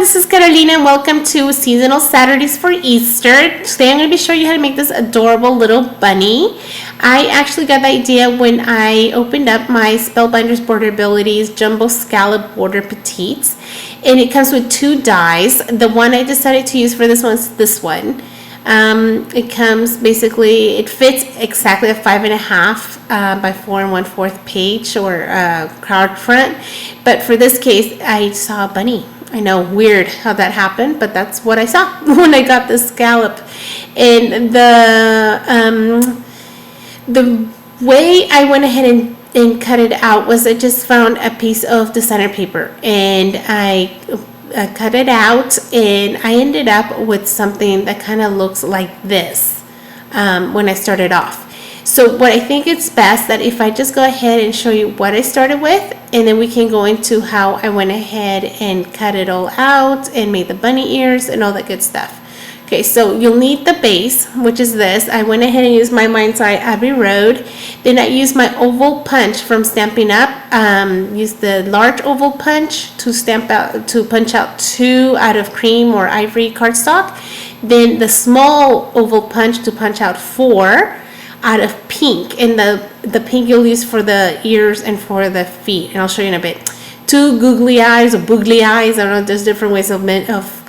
this is Carolina and welcome to Seasonal Saturdays for Easter. Today I'm going to be showing you how to make this adorable little bunny. I actually got the idea when I opened up my Spellbinders Borderabilities Jumbo Scalloped Border Petites. And it comes with two dies. The one I decided to use for this one is this one. It comes basically, it fits exactly a 5.5 by 4 1/4 page or card front. But for this case, I saw a bunny. I know, weird how that happened, but that's what I saw when I got the scallop. And the way I went ahead and cut it out was I just found a piece of designer paper and I cut it out, and I ended up with something that kind of looks like this when I started off. So what I think it's best that if I just go ahead and show you what I started with, and then we can go into how I went ahead and cut it all out and made the bunny ears and all that good stuff. Okay, so you'll need the base, which is this. I went ahead and used my Mind's Eye Abbey Road. Then I used my oval punch from Stampin' Up. Used the large oval punch to punch out 2 out of cream or ivory cardstock. Then the small oval punch to punch out 4 out of pink. And the pink you'll use for the ears and for the feet. And I'll show you in a bit. 2 googly eyes or boogly eyes. I don't know, there's different ways of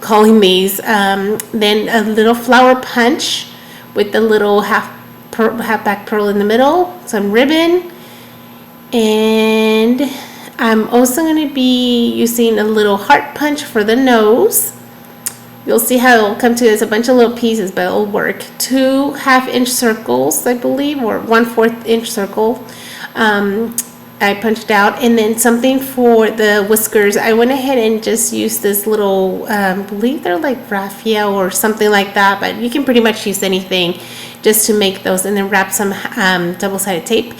calling these. Then a little flower punch with the little half back pearl in the middle, some ribbon, and I'm also going to be using a little heart punch for the nose. You'll see how it'll come to. It's a bunch of little pieces, but it'll work. 2 1/2-inch circles, I believe, or 1/4 inch circle. I punched out, and then something for the whiskers. I went ahead and just used this little, I believe they're like raffia or something like that, but you can pretty much use anything just to make those, and then wrap some double-sided tape.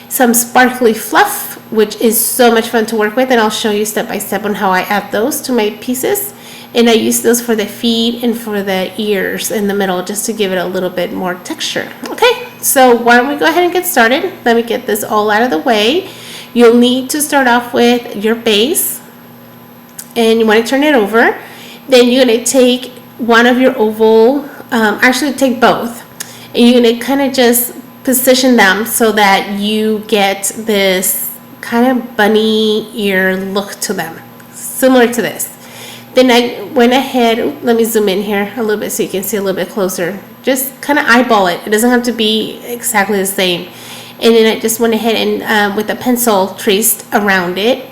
Some sparkly fluff, which is so much fun to work with, and I'll show you step by step on how I add those to my pieces. And I use those for the feet and for the ears in the middle, just to give it a little bit more texture. Okay, so why don't we go ahead and get started. Let me get this all out of the way. You'll need to start off with your base, and you want to turn it over. Then you're going to take one of your oval, actually take both, and you're going to kind of just position them so that you get this kind of bunny ear look to them, similar to this. Then I went ahead, let me zoom in here a little bit so you can see a little bit closer. Just kind of eyeball it. It doesn't have to be exactly the same. And then I just went ahead and with a pencil traced around it.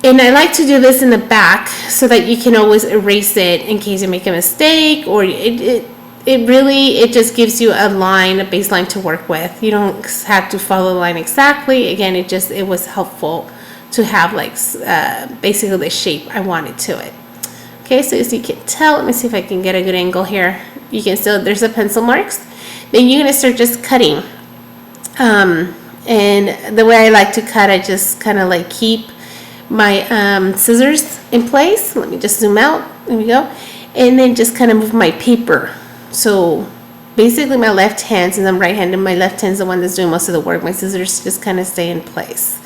And I like to do this in the back so that you can always erase it in case you make a mistake, or it just gives you a line, a baseline to work with. You don't have to follow the line exactly. Again, it was helpful to have like basically the shape I wanted to it. Okay, so as you can tell, let me see if I can get a good angle here. You can still, there's the pencil marks. Then you're gonna start just cutting. And the way I like to cut, I just kind of like keep my scissors in place. Let me just zoom out. There we go. And then just kind of move my paper. So basically my left hand, since I'm right-handed, my left hand is the one that's doing most of the work. My scissors just kind of stay in place.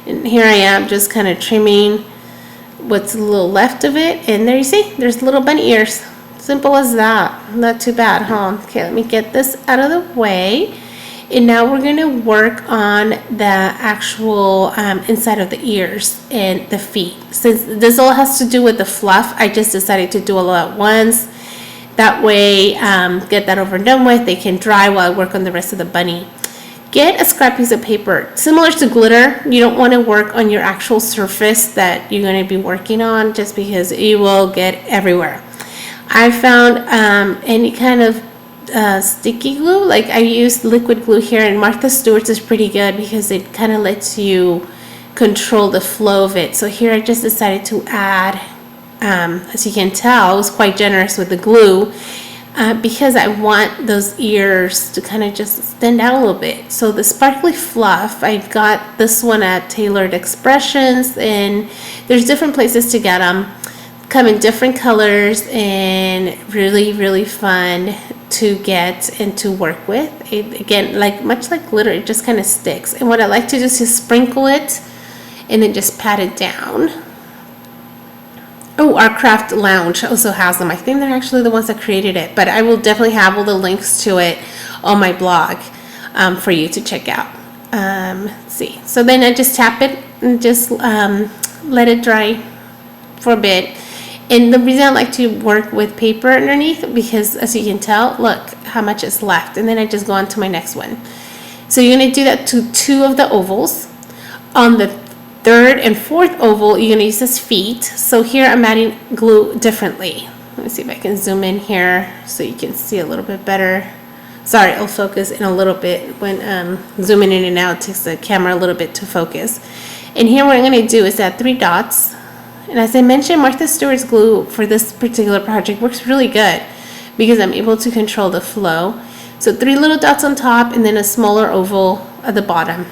And here I am just kind of trimming what's a little left of it. And there you see, there's little bunny ears. Simple as that. Not too bad, huh? Okay, let me get this out of the way. And now we're going to work on the actual inside of the ears and the feet. Since this all has to do with the fluff, I just decided to do all at once. That way, get that over and done with. They can dry while I work on the rest of the bunny. Get a scrap piece of paper. Similar to glitter, you don't want to work on your actual surface that you're going to be working on, just because it will get everywhere. I found any kind of sticky glue, like I used liquid glue here, and Martha Stewart's is pretty good because it kind of lets you control the flow of it. So here I just decided to add, as you can tell, I was quite generous with the glue because I want those ears to kind of just stand out a little bit. So the sparkly fluff, I got this one at Tailored Expressions, and there's different places to get them. Come in different colors and really, really fun to get and to work with. It, again, much like glitter, it just kind of sticks. And what I like to do is just sprinkle it and then just pat it down Oh, our craft lounge also has them. I think they're actually the ones that created it, but I will definitely have all the links to it on my blog for you to check out. Let's see. So then I just tap it and just let it dry for a bit. And the reason I like to work with paper underneath, because as you can tell, look how much is left. And then I just go on to my next one. So you're going to do that to 2 of the ovals. On the 3rd and 4th oval, you're going to use this feet. So here I'm adding glue differently. Let me see if I can zoom in here so you can see a little bit better. Sorry, it'll focus in a little bit. When zooming in and out, it takes the camera a little bit to focus. And here what I'm going to do is add 3 dots. And as I mentioned, Martha Stewart's glue for this particular project works really good because I'm able to control the flow. So 3 little dots on top and then a smaller oval at the bottom.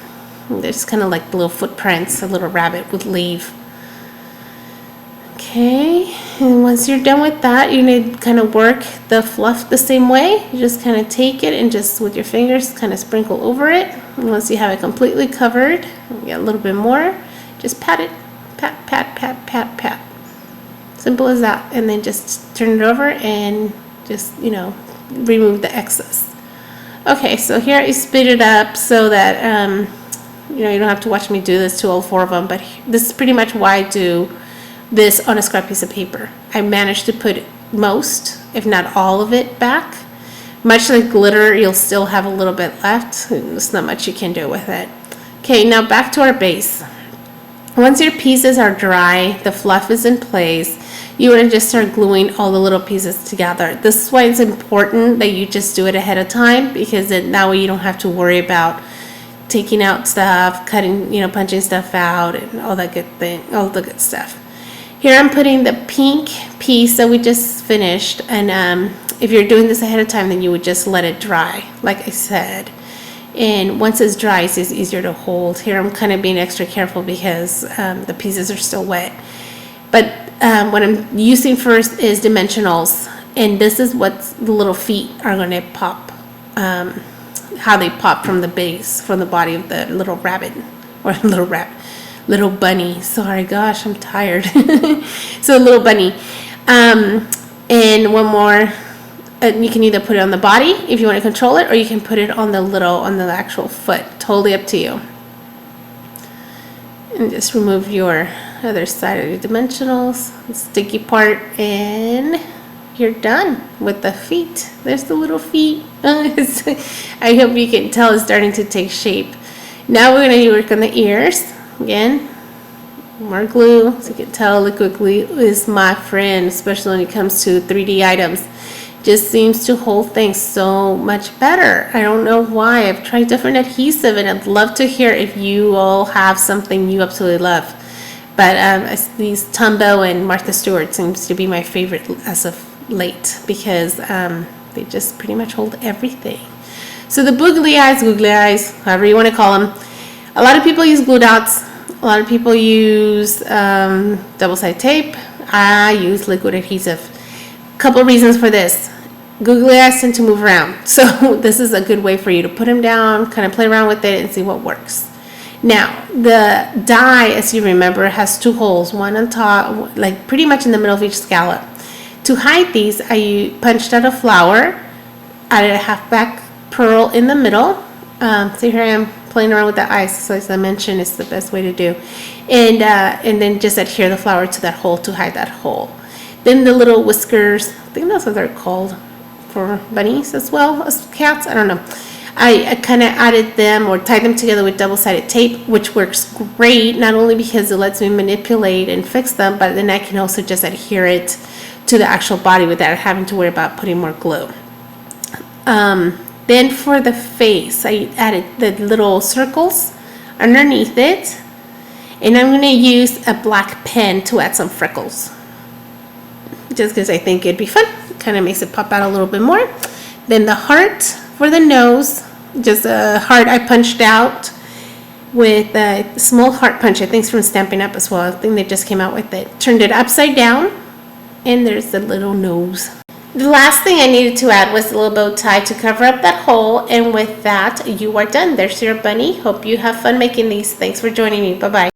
And there's kind of like little footprints a little rabbit would leave. Okay, and once you're done with that, you need to kind of work the fluff the same way. You just kind of take it and just with your fingers kind of sprinkle over it. And once you have it completely covered, get a little bit more, just pat it. Pat, pat, pat, pat, pat. Simple as that. And then just turn it over and just, remove the excess. Okay, so here I speed it up so that, you don't have to watch me do this to all 4 of them. But this is pretty much why I do this on a scrap piece of paper. I managed to put most, if not all of it back. Much like glitter, you'll still have a little bit left. There's not much you can do with it. Okay, now back to our base. Once your pieces are dry, the fluff is in place, you want to just start gluing all the little pieces together. This is why it's important that you just do it ahead of time, because then that way you don't have to worry about taking out stuff, cutting, punching stuff out, and all that good thing, all the good stuff. Here I'm putting the pink piece that we just finished, and if you're doing this ahead of time, then you would just let it dry, like I said. And once it's dry, it's easier to hold. Here I'm kind of being extra careful because the pieces are still wet. But what I'm using first is dimensionals. And this is what the little feet are going to pop. How they pop from the base, from the body of the little rabbit. Or little bunny. Sorry, gosh, I'm tired. So a little bunny. And one more. You can either put it on the body if you want to control it, or you can put it on the actual foot. Totally up to you. And just remove your other side of your dimensionals, the sticky part, and you're done with the feet. There's the little feet. I hope you can tell it's starting to take shape. Now we're going to work on the ears. Again, more glue. So you can tell liquid glue is my friend, especially when it comes to 3D items. Just seems to hold things so much better. I don't know why. I've tried different adhesive, and I'd love to hear if you all have something you absolutely love. But these Tombow and Martha Stewart seems to be my favorite as of late, because they just pretty much hold everything. So the googly eyes, however you want to call them. A lot of people use glue dots. A lot of people use double-sided tape. I use liquid adhesive. Couple reasons for this. Googly eyes tend to move around, so this is a good way for you to put them down, kind of play around with it and see what works. Now the die, as you remember, has 2 holes, one on top, like pretty much in the middle of each scallop. To hide these, I punched out a flower, added a half back pearl in the middle. So here I am playing around with the eyes, so as I mentioned, it's the best way to do, and then just adhere the flower to that hole to hide that hole. Then the little whiskers, I think that's what they're called for bunnies as well as cats. I don't know. I kind of added them or tied them together with double-sided tape, which works great, not only because it lets me manipulate and fix them, but then I can also just adhere it to the actual body without having to worry about putting more glue. Then for the face, I added the little circles underneath it, and I'm going to use a black pen to add some freckles. Just because I think it'd be fun. Kind of makes it pop out a little bit more. Then the heart for the nose, just a heart I punched out with a small heart punch. I think it's from Stampin' Up as well. I think they just came out with it. Turned it upside down, and there's the little nose. The last thing I needed to add was a little bow tie to cover up that hole, and with that, you are done. There's your bunny. Hope you have fun making these. Thanks for joining me. Bye-bye.